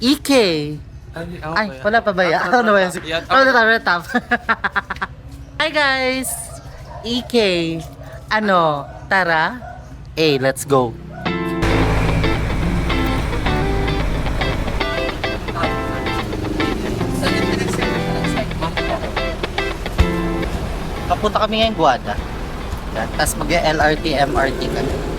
EK. Ay, wala pa ba yan? Ano na ba yan? Top. Hi guys! EK. Ano? Tara? Let's go. Papunta kami ngayon Guada. Tapos mag-LRT, MRT kami.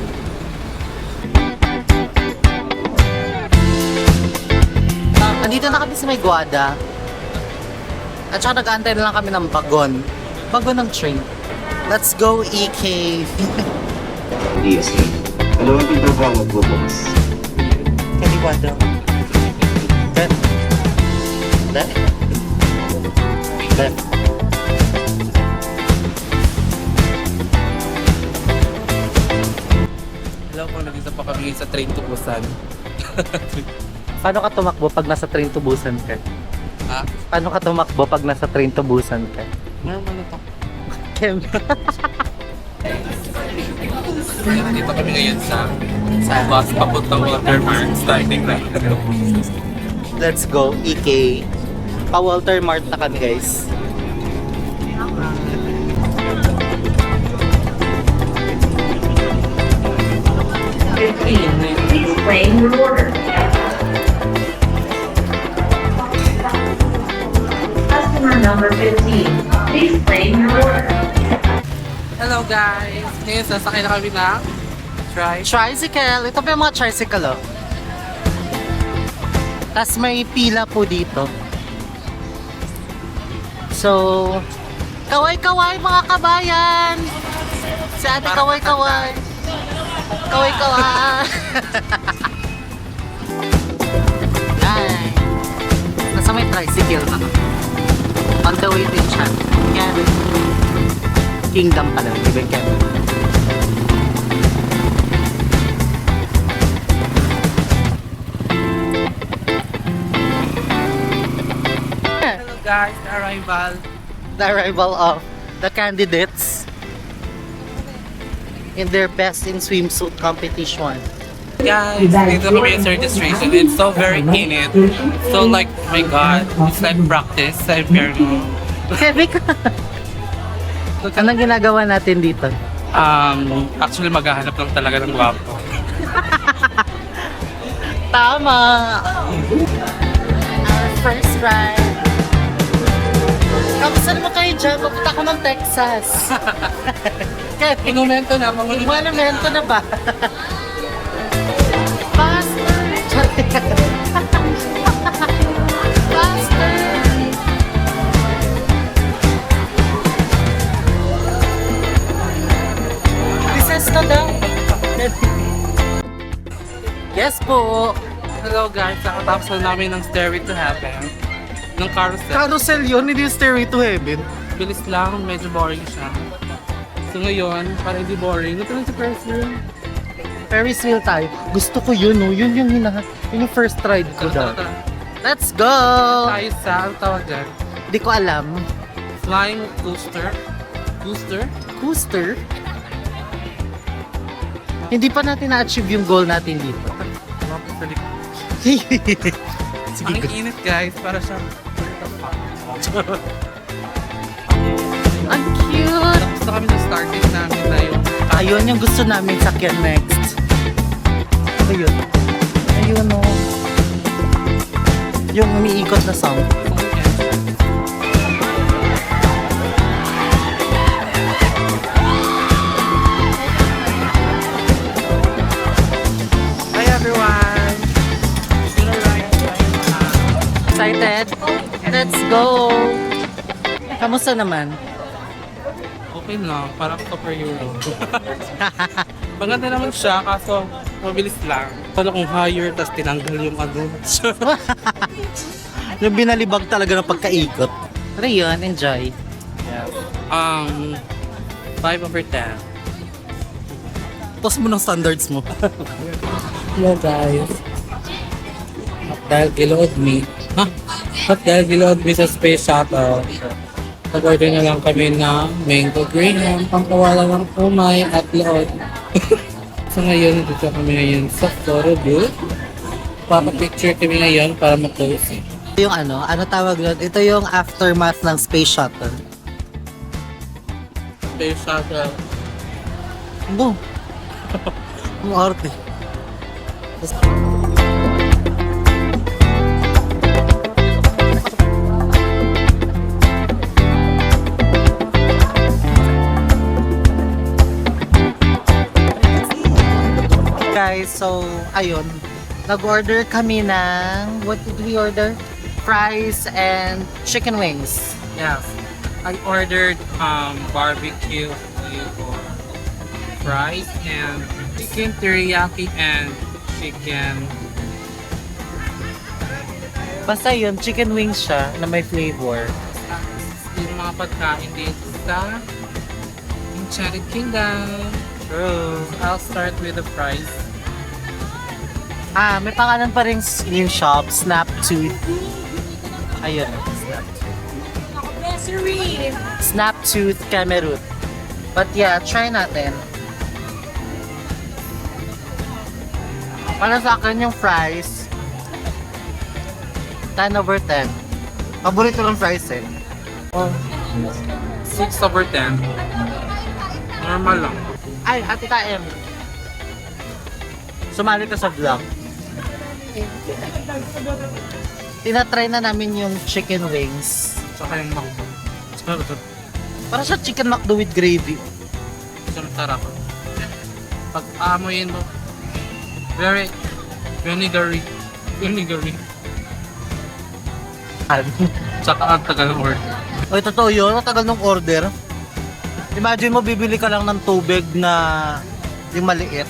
Nandito na kami sa may Guada. At saka nag-aantay na lang kami ng bagon. Bagon ng train. Let's go, EK! Yes. Dalawang pinto po ang magbubukas. Kaliwa daw. Left. Left. Left. Hello po, nag-isa pa kami sa train to Busan. Paano ka tumakbo pag nasa train to Busan ka? Ah? Paano ka tumakbo pag nasa train to Busan ka? Ano to? Kem. Dito kami ngayon sa Saan? bus papuntang Watermark, starting na. Let's go, EK. Pa-Walter Mart na kami, guys. Please claim your order. Customer number 15, please claim your order. Hello guys! Ngayon sasakay na kami ng Tricycle. Ito pa yung mga tricycle, oh. Tapos may pila po dito. So, kaway-kaway mga kabayan! Si ate kaway-kaway! Kaway-kaway! Yan! Nasa may tricycle na. On the way to Enchanted Kingdom pala, di ba Kevin? Hello guys, the arrival. The arrival of the candidates in their best in swimsuit competition. Guys, dito kami sa registration. It's so very init. So like, my God, it's like practice sa Inferno. Heavy ka! Anong ginagawa natin dito? Actually maghahanap lang talaga ng gwapo. Tama! Our first ride. Kamusta mo kayo dyan? Pupunta ko ng Texas. Monumento na, monumento. Monumento na ba? Faster! Faster! Recess na daw. Yes po. Hello guys, nakatapos na namin ng Stairway to Heaven. Ng carousel. Carousel yun, hindi yung Stairway to Heaven. Bilis lang, medyo boring siya. So ngayon, para hindi boring, ito lang sa first room. Ferris wheel tayo. Gusto ko yun, no? Yun yung yun yung first ride ko daw. Let's go! Tayo sa, ang tawag dyan? Hindi ko alam. Flying coaster. Coaster? Coaster? Hindi pa natin na-achieve yung goal natin dito. Tapos sa likod. Sige, Ang go. init guys, para siyang Ang cute! tapos na kami sa starting namin tayo. Ayun yung gusto namin sakyan next. Ayun. Ayun, no. Yung umiikot na song. Hi everyone! Excited? Let's go! Kamusta naman? Okay lang, parang superhero. Maganda naman siya, kaso mabilis lang. Paano kung higher, tapos tinanggal yung ano. Yung binalibag talaga ng pagkaikot. Pero yun, enjoy. 5/10. Post mo ng standards mo. Hello guys. Dahil gilood me. Dahil gilood me sa space shuttle. Nag-order na lang kami ng mango graham, pangkawala ng umay at lood. So ngayon, dito kami ngayon sa photo booth. Papapicture kami ngayon para mag-post. Ito yung ano tawag doon? Ito yung aftermath ng space shuttle. Space shuttle. Ano? Ang arte. Guys, so ayun, nag-order kami ng, what did we order? Fries and chicken wings. Yes. I ordered barbecue flavor fries and chicken teriyaki and chicken. Basta yun, chicken wings siya na may flavor. Yung mga pagkain dito sa Enchanted Kingdom. True. I'll start with the fries. Ah, may pangalan pa rin yung shop, Snap Tooth. Ayun. Snap Tooth Cameroon. But yeah, try natin. Para sa akin yung fries, 10 over 10. Paborito ng fries eh. Oh. 6/10. Normal lang. Ay, Ate Taem. Sumali ka sa vlog. Tinatry na namin yung chicken wings. Saka yung mango. Para sa chicken McDo with gravy. Sarap. Pag amoyin mo, very vinegary. Vinegary. Saka ang tagal ng order. Oy, totoo yun. Matagal ng order. Imagine mo, bibili ka lang ng tubig na yung maliit.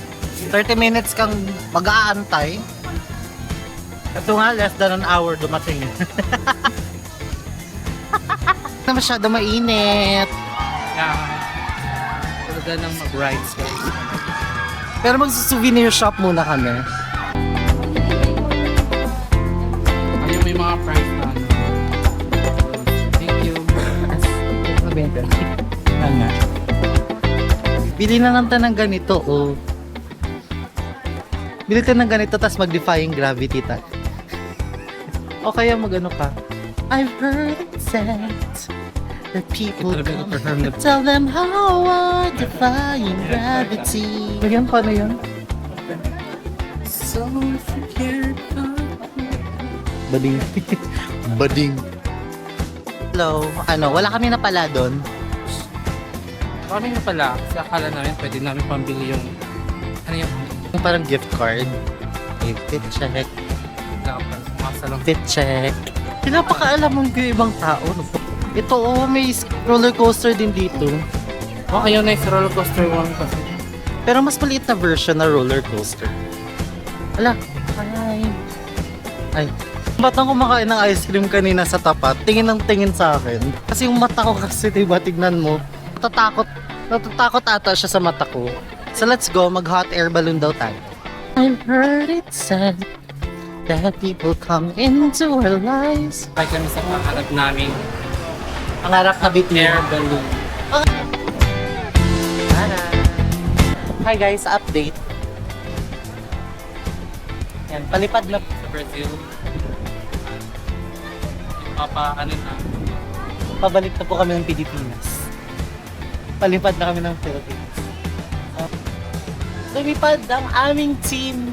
30 minutes kang mag-aantay. Ito nga, less than an hour dumating. Na masyado mainit. Yeah. Talaga nang mag-rides guys. Pero mag-souvenir shop muna kami. Ayun, may mga price na ano. Thank you. Nga. Bili na lang tayo ng ganito, oh. Bili tayo ng ganito, tapos mag-defying gravity tayo. O kaya mag-ano ka. I've heard it said that people come to tell them how are defying gravity. Bigyan pa na yun? So forget Bading. Bading. Hello. Ano, wala kami na pala doon. kami na pala. Kasi akala namin pwede namin pambili yung ano yung Yung parang gift card. Okay, fit check. dapat kumasa lang. Fit check. Pinapakaalam mo yung ibang tao. No? Ito, oh, may roller coaster din dito. Oh, ayaw na yung roller coaster one kasi. Pero mas maliit na version na roller coaster. Ala. Ay. Ay. Ba't nang kumakain ng ice cream kanina sa tapat, tingin ng tingin sa akin. Kasi yung mata ko kasi, diba, tignan mo. Natatakot ata siya sa mata ko. So let's go, mag-hot air balloon daw tayo. I've heard it said that people come into our lives. Ay kami sa pangarap namin. Pangarap na bit Air balloon. Hi guys, update. Yan, palipad na. Sa Brazil. Ano na. Pabalik na po kami ng Pilipinas. Palipad na kami ng Philippines. Lumipad ang aming team.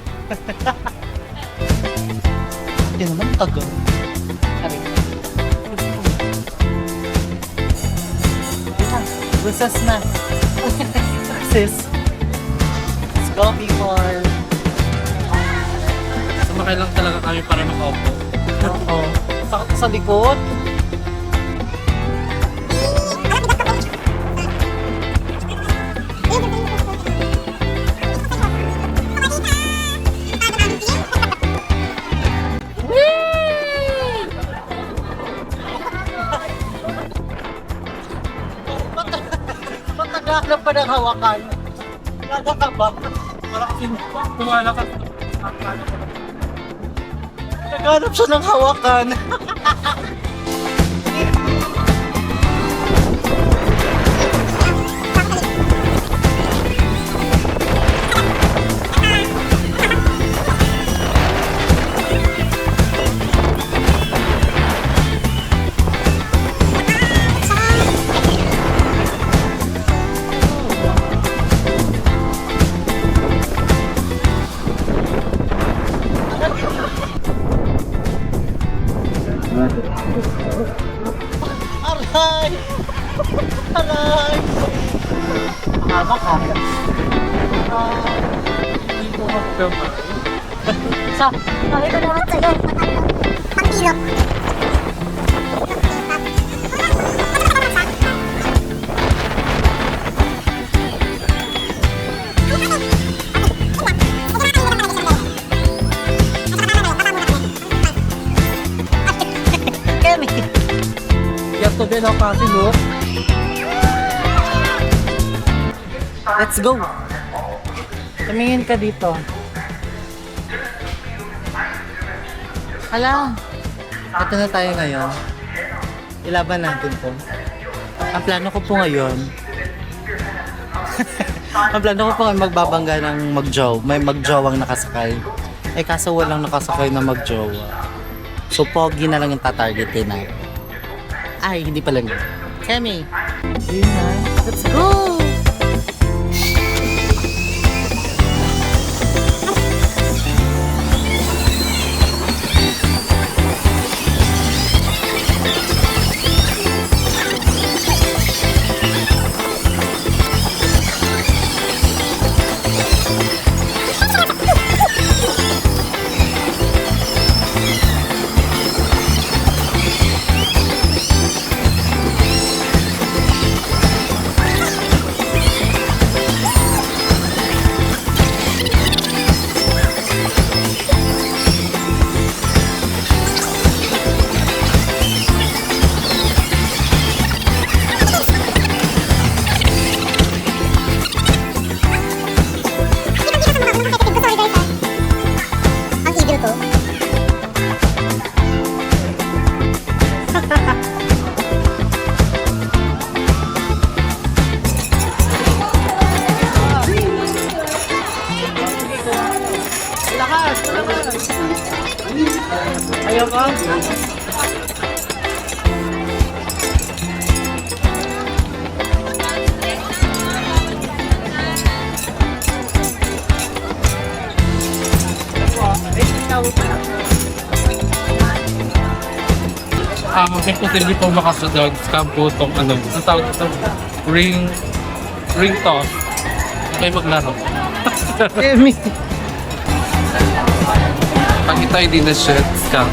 Hindi naman tagal. Recess na. Recess. Let's go before. Sumakay lang talaga kami para makaupo. Oo. Sakit sa likod. Matagalan pa ng hawakan. Nada ka ba? Parang kumala ka. Naghanap siya ng hawakan. Aray! Aray! Tama ka. Hindi ko magkamay. Sa, Sabi ko naman sa'yo, ang hirap. Kemi! Yato din ako kasi, no? Let's go! Tumingin ka dito. Hala! Ito na tayo ngayon. Ilaban natin to. Ang plano ko po ngayon, ang plano ko po ngayon magbabangga ng may magjowang nakasakay. Eh kaso walang nakasakay na magjowa. So pogi na lang yung tatargetin natin. Ay, hindi pala yun. Kemi! Yun na. Let's go! Ang evil ko. Ayaw ka? Imposible po makasunod scam po itong ano, ang tawag ito, ring toss. Kayo maglaro. Kemi! Pag ito hindi na shit, scam.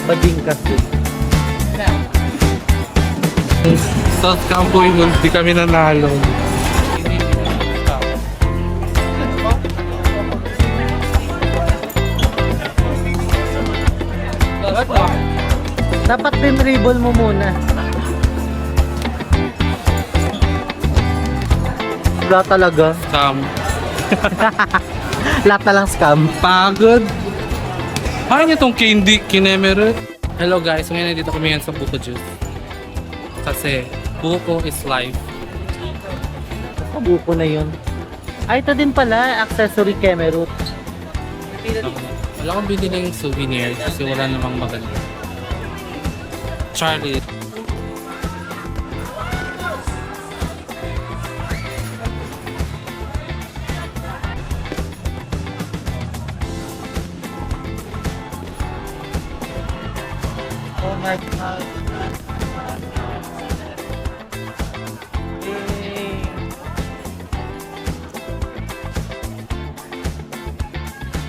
Bading kasi. Sa scam po yun, hindi kami nanalo. Dapat din ribbon mo muna. Wala talaga. Scam. Lahat na lang scam. Pagod. Paano itong candy kinemeret? Hello guys, ngayon nandito kami yan sa Buko Juice. Kasi Buko is life. Buko na yun. Ay, ito din pala, accessory kemerut. Wala akong biniling souvenir kasi wala namang maganda. Charlie. Oh my God.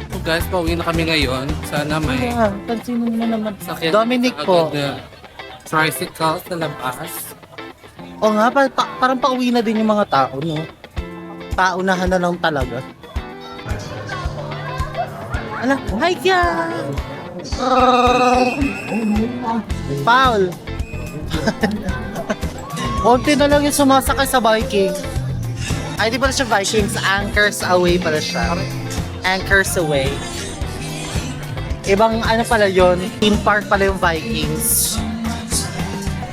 So guys, pauwi na kami ngayon. Sana may Ah, pansinin mo naman. sakyan Dominic agad po. na tricycle sa labas. O nga, parang pauwi na din yung mga tao, no? Paunahan na lang talaga. Ala, hi ka! Paul! Konti na lang yung sumasakay sa Viking. Ay, di pala siya Vikings. Anchors Away pala siya. Anchors Away. Ibang ano pala yon, theme park pala yung Vikings.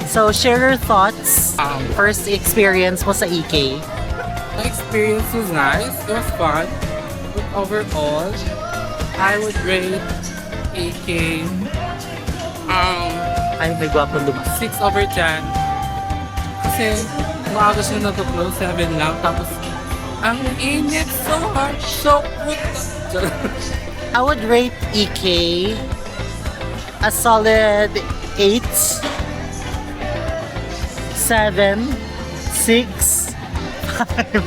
So, share your thoughts. First experience mo sa EK. The experience was nice. It was fun. But overall, I would rate AK Ay, may gwapong lumas. 6/10. kasi maaga siya nag-close, 7 lang. Tapos, ang init, so hot, so put. I would rate EK a solid 8, 7, 6, 5,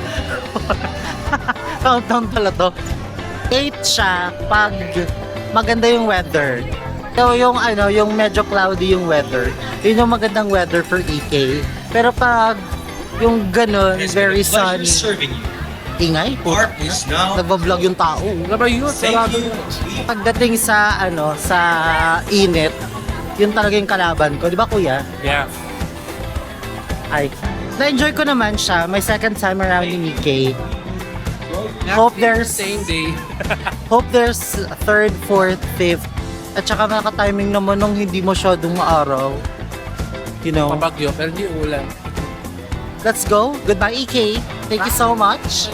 countdown pala to. 8 siya pag maganda yung weather. So yung medyo cloudy yung weather, yun yung magandang weather for EK. Pero pag yung ganun, very sunny, ingay, nagbablog yung tao. Diba yun? Sarado yun. Pagdating sa sa init, yun talaga yung kalaban ko, di ba kuya? Yeah. Ay, na-enjoy ko naman siya. My second time around in EK. Hope there's Same day. Hope there's third, fourth, fifth. At saka naka-timing naman nung hindi masyadong maaraw. You know. Mabagyo, pero di ulan. Let's go. Goodbye EK. Thank you so much.